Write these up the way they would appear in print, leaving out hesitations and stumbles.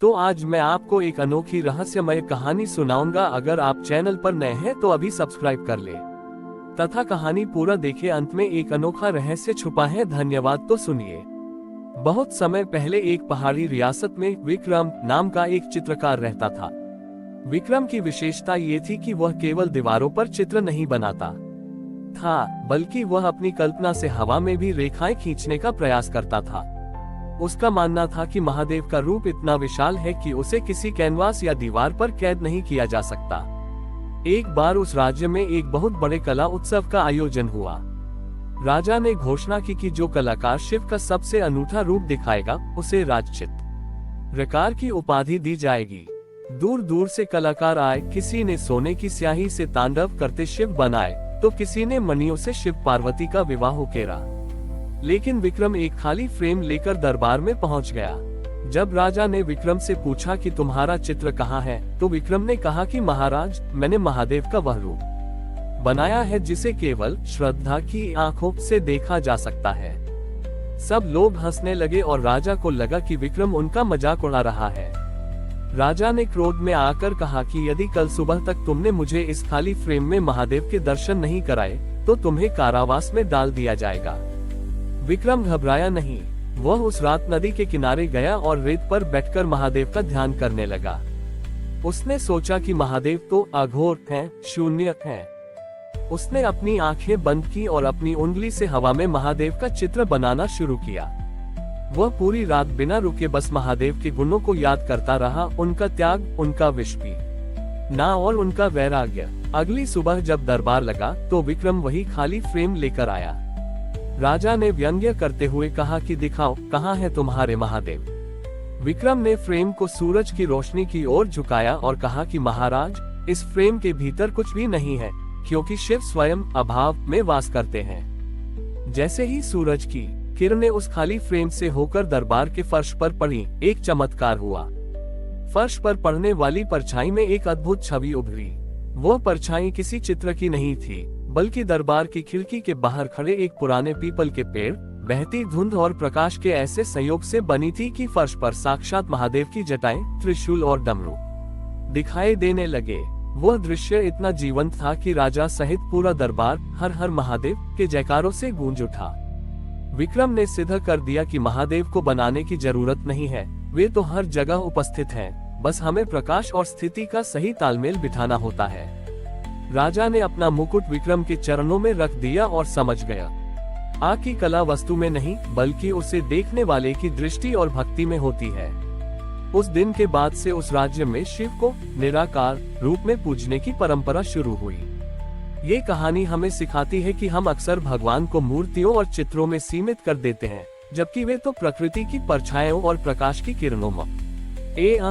तो आज मैं आपको एक अनोखी रहस्यमय कहानी सुनाऊंगा। अगर आप चैनल पर नए हैं तो अभी सब्सक्राइब कर ले तथा कहानी पूरा देखें। अंत में एक अनोखा रहस्य छुपा है। धन्यवाद। तो सुनिए। बहुत समय पहले एक पहाड़ी रियासत में विक्रम नाम का एक चित्रकार रहता था। विक्रम की विशेषता ये थी कि वह केवल दीवारों पर चित्र नहीं बनाता था, बल्कि वह अपनी कल्पना से हवा में भी रेखाएं खींचने का प्रयास करता था। उसका मानना था कि महादेव का रूप इतना विशाल है कि उसे किसी कैनवास या दीवार पर कैद नहीं किया जा सकता। एक बार उस राज्य में एक बहुत बड़े कला उत्सव का आयोजन हुआ। राजा ने घोषणा की कि जो कलाकार शिव का सबसे अनूठा रूप दिखाएगा उसे राजचित्रकार की उपाधि दी जाएगी। दूर दूर से कलाकार आए। किसी ने सोने की स्याही से तांडव करते शिव बनाए, तो किसी ने मणियों से शिव पार्वती का विवाह उकेरा। लेकिन विक्रम एक खाली फ्रेम लेकर दरबार में पहुंच गया। जब राजा ने विक्रम से पूछा कि तुम्हारा चित्र कहाँ है, तो विक्रम ने कहा कि महाराज, मैंने महादेव का वह रूप बनाया है जिसे केवल श्रद्धा की आंखों से देखा जा सकता है। सब लोग हंसने लगे और राजा को लगा कि विक्रम उनका मजाक उड़ा रहा है। राजा ने क्रोध में आकर कहा कि यदि कल सुबह तक तुमने मुझे इस खाली फ्रेम में महादेव के दर्शन नहीं कराए तो तुम्हें कारावास में डाल दिया जाएगा। विक्रम घबराया नहीं। वह उस रात नदी के किनारे गया और रेत पर बैठकर महादेव का ध्यान करने लगा। उसने सोचा कि महादेव तो अघोर हैं, शून्य हैं। उसने अपनी आंखें बंद की और अपनी उंगली से हवा में महादेव का चित्र बनाना शुरू किया। वह पूरी रात बिना रुके बस महादेव के गुणों को याद करता रहा, उनका त्याग, उनका विष्पी ना और उनका वैराग्य। अगली सुबह जब दरबार लगा तो विक्रम वही खाली फ्रेम लेकर आया। राजा ने व्यंग्य करते हुए कहा कि दिखाओ, कहाँ है तुम्हारे महादेव। विक्रम ने फ्रेम को सूरज की रोशनी की ओर झुकाया और कहा कि महाराज, इस फ्रेम के भीतर कुछ भी नहीं है, क्योंकि शिव स्वयं अभाव में वास करते हैं। जैसे ही सूरज की किरणें उस खाली फ्रेम से होकर दरबार के फर्श पर पड़ी, एक चमत्कार हुआ। फर्श पर पड़ने वाली परछाई में एक अद्भुत छवि उभरी। वह परछाई किसी चित्र की नहीं थी, बल्कि दरबार की खिड़की के बाहर खड़े एक पुराने पीपल के पेड़, बहती धुंध और प्रकाश के ऐसे संयोग से बनी थी कि फर्श पर साक्षात महादेव की जटाएं, त्रिशूल और डमरू दिखाई देने लगे। वह दृश्य इतना जीवंत था कि राजा सहित पूरा दरबार हर हर महादेव के जयकारों से गूंज उठा। विक्रम ने सिद्ध कर दिया कि महादेव को बनाने की जरूरत नहीं है, वे तो हर जगह उपस्थित हैं, बस हमें प्रकाश और स्थिति का सही तालमेल बिठाना होता है। राजा ने अपना मुकुट विक्रम के चरणों में रख दिया और समझ गया, आँख की कला वस्तु में नहीं, बल्कि उसे देखने वाले की दृष्टि और भक्ति में होती है। उस दिन के बाद से उस राज्य में शिव को निराकार रूप में पूजने की परंपरा शुरू हुई। ये कहानी हमें सिखाती है कि हम अक्सर भगवान को मूर्तियों और चित्रों में सीमित कर देते हैं, जबकि वे तो प्रकृति की परछाइयों और प्रकाश की किरणों में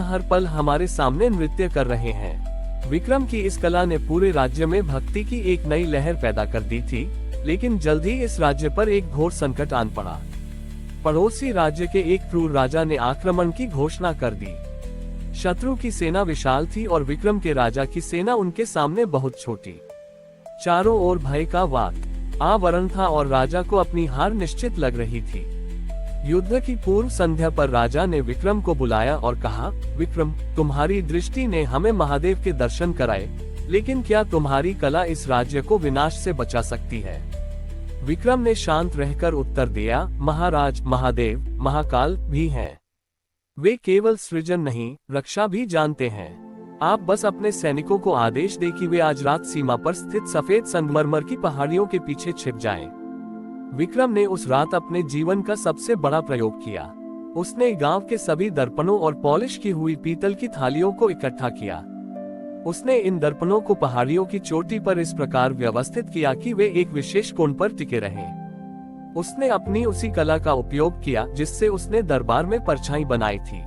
हर पल हमारे सामने नृत्य कर रहे हैं। विक्रम की इस कला ने पूरे राज्य में भक्ति की एक नई लहर पैदा कर दी थी, लेकिन जल्द ही इस राज्य पर एक घोर संकट आन पड़ा। पड़ोसी राज्य के एक क्रूर राजा ने आक्रमण की घोषणा कर दी। शत्रु की सेना विशाल थी और विक्रम के राजा की सेना उनके सामने बहुत छोटी। चारों ओर भय का वातावरण था और राजा को अपनी हार निश्चित लग रही थी। युद्ध की पूर्व संध्या पर राजा ने विक्रम को बुलाया और कहा, विक्रम, तुम्हारी दृष्टि ने हमें महादेव के दर्शन कराए, लेकिन क्या तुम्हारी कला इस राज्य को विनाश से बचा सकती है? विक्रम ने शांत रहकर उत्तर दिया, महाराज, महादेव महाकाल भी हैं। वे केवल सृजन नहीं, रक्षा भी जानते हैं। आप बस अपने सैनिकों को आदेश दें कि वे आज रात सीमा पर स्थित सफेद संगमरमर की पहाड़ियों के पीछे छिप जाएं। विक्रम ने उस रात अपने जीवन का सबसे बड़ा प्रयोग किया। उसने गांव के सभी दर्पणों और पॉलिश की हुई पीतल की थालियों को इकट्ठा किया। उसने इन दर्पणों को पहाड़ियों की चोटी पर इस प्रकार व्यवस्थित किया कि वे एक विशेष कोण पर टिके रहें। उसने अपनी उसी कला का उपयोग किया जिससे उसने दरबार में परछाई बनाई थी।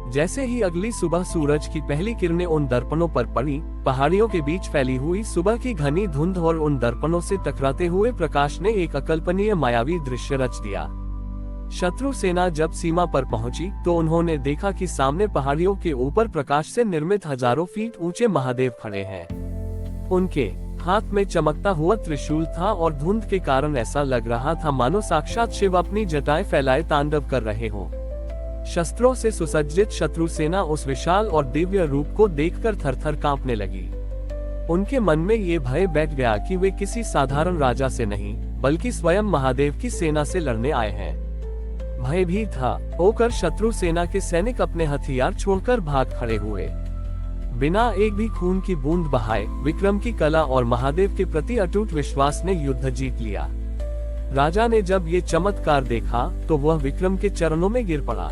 जैसे ही अगली सुबह सूरज की पहली किरणें उन दर्पणों पर पड़ी, पहाड़ियों के बीच फैली हुई सुबह की घनी धुंध और उन दर्पणों से टकराते हुए प्रकाश ने एक अकल्पनीय मायावी दृश्य रच दिया। शत्रु सेना जब सीमा पर पहुंची तो उन्होंने देखा कि सामने पहाड़ियों के ऊपर प्रकाश से निर्मित हजारों फीट ऊंचे महादेव खड़े हैं। उनके हाथ में चमकता हुआ त्रिशूल था और धुंध के कारण ऐसा लग रहा था मानो साक्षात शिव अपनी जटाएं फैलाए तांडव कर रहे हों। शस्त्रों से सुसज्जित शत्रु सेना उस विशाल और दिव्य रूप को देखकर थरथर कांपने लगी। उनके मन में ये भय बैठ गया कि वे किसी साधारण राजा से नहीं, बल्कि स्वयं महादेव की सेना से लड़ने आए हैं। भयभीत होकर शत्रु सेना के सैनिक अपने हथियार छोड़कर भाग खड़े हुए। बिना एक भी खून की बूंद बहाए विक्रम की कला और महादेव के प्रति अटूट विश्वास ने युद्ध जीत लिया। राजा ने जब ये चमत्कार देखा तो वह विक्रम के चरणों में गिर पड़ा।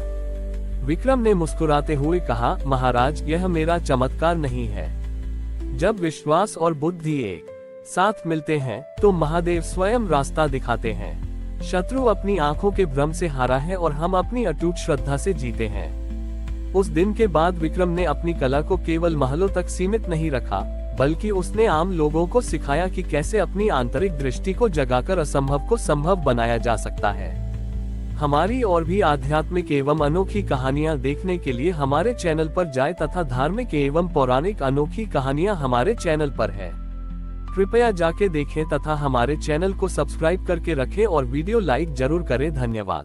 विक्रम ने मुस्कुराते हुए कहा, महाराज, यह मेरा चमत्कार नहीं है। जब विश्वास और बुद्धि एक साथ मिलते हैं तो महादेव स्वयं रास्ता दिखाते हैं। शत्रु अपनी आंखों के भ्रम से हारा है और हम अपनी अटूट श्रद्धा से जीते हैं। उस दिन के बाद विक्रम ने अपनी कला को केवल महलों तक सीमित नहीं रखा, बल्कि उसने आम लोगों को सिखाया कि कैसे अपनी आंतरिक दृष्टि को जगाकर असंभव को संभव बनाया जा सकता है। हमारी और भी आध्यात्मिक एवं अनोखी कहानियां देखने के लिए हमारे चैनल पर जाएं तथा धार्मिक एवं पौराणिक अनोखी कहानियां हमारे चैनल पर है। कृपया जाके देखें तथा हमारे चैनल को सब्सक्राइब करके रखें और वीडियो लाइक जरूर करें। धन्यवाद।